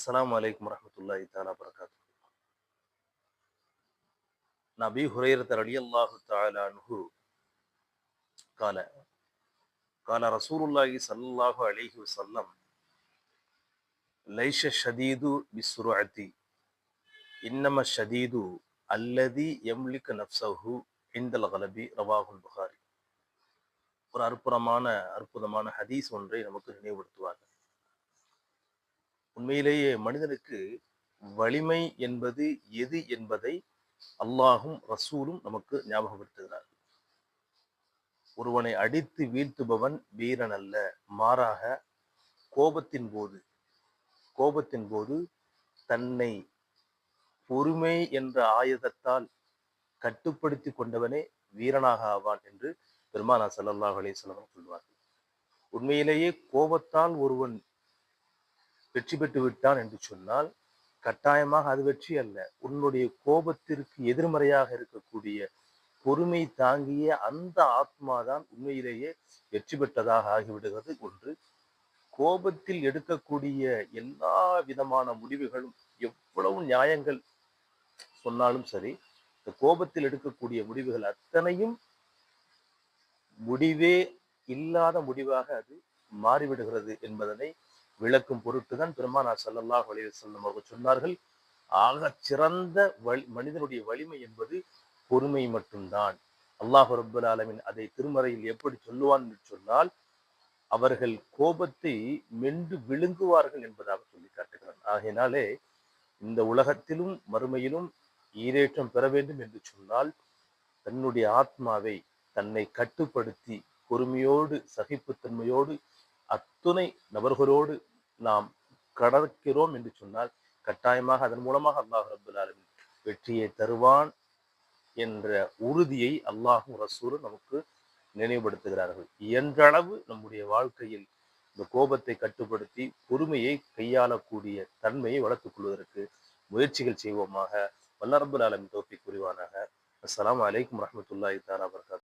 அஸ்ஸலாமு அலைக்கும் வரஹ்மத்துல்லாஹி தஆலா வபரகாத்துஹு. நபி ஹுரைரத ரலியல்லாஹு தஆலா அன்ஹு قال قال رسول الله صلى الله عليه وسلم ليس الشديد بالسرعة إنما الشديد الذي يملك نفسه عند الغلب رواه البخاري. ஒரு அற்புதமான ஹதீஸ் ஒன்றை நமக்கு நினைவுபடுத்துவாங்க. உண்மையிலேயே மனிதனுக்கு வலிமை என்பது எது என்பதை அல்லாஹும் ரசூலும் நமக்கு ஞாபகப்படுத்துகிறார். ஒருவனை அடித்து வீழ்த்துபவன் வீரன் அல்ல, மாறாக கோபத்தின் போது தன்னை பொறுமை என்ற ஆயுதத்தால் கட்டுப்படுத்தி கொண்டவனே வீரனாக ஆவான் என்று பெருமானார் ஸல்லல்லாஹு அலைஹி வஸல்லம் சொல்வார்கள். உண்மையிலேயே கோபத்தால் ஒருவன் வெற்றி பெற்று விட்டான் என்று சொன்னால் கட்டாயமாக அது வெற்றி அல்ல. உன்னுடைய கோபத்திற்கு எதிர்மறையாக இருக்கக்கூடிய பொறுமை தாங்கிய அந்த ஆத்மாதான் உண்மையிலேயே வெற்றி பெற்றதாக ஆகிவிடுகிறது. ஒன்று, கோபத்தில் எடுக்கக்கூடிய எல்லா விதமான முடிவுகளும் எவ்வளவு நியாயங்கள் சொன்னாலும் சரி, இந்த கோபத்தில் எடுக்கக்கூடிய முடிவுகள் அத்தனையும் முடிவே இல்லாத முடிவாக அது மாறிவிடுகிறது என்பதனை விளக்கும் பொருட்டுதான் பெருமானார் ஸல்லல்லாஹு அலைஹி வஸல்லம் அவர்கள் சொன்னார்கள், ஆகச் சிறந்த மனிதனுடைய வலிமை என்பது பொறுமை மட்டும்தான். அல்லாஹ் ரப்பல் ஆலமீன் அதை திருமறையில் எப்படி சொல்லுவான் என்று சொன்னால், அவர்கள் கோபத்தை மென்று விழுங்குவார்கள் என்பதாக சொல்லி காட்டுகிறான். ஆகையினாலே இந்த உலகத்திலும் மறுமையிலும் ஈரேற்றம் பெற வேண்டும் என்று சொன்னால், தன்னுடைய ஆத்மாவை தன்னை கட்டுப்படுத்தி பொறுமையோடு சகிப்புத்தன்மையோடு அத்துணை நபர்களோடு நாம் கடக்கிறோம் என்று சொன்னால் கட்டாயமாக அதன் மூலமாக அல்லாஹ் ரப்பல் ஆலமீன் வெற்றியை தருவான் என்ற உறுதியை அல்லாஹும் ரசூலும் நமக்கு நினைவுபடுத்துகிறார்கள். இயன்றளவு நம்முடைய வாழ்க்கையில் இந்த கோபத்தை கட்டுப்படுத்தி பொறுமையை கையாளக்கூடிய தன்மையை வளர்த்துக் கொள்வதற்கு முயற்சிகள் செய்வோமாக. வல்ல ரப்பல் ஆலமீன் தௌஃபீக் புரிவானாக. அஸ்ஸலாமு அலைக்கும் வரஹ்மத்துல்லாஹி தஆலா வபரகாத்துஹு.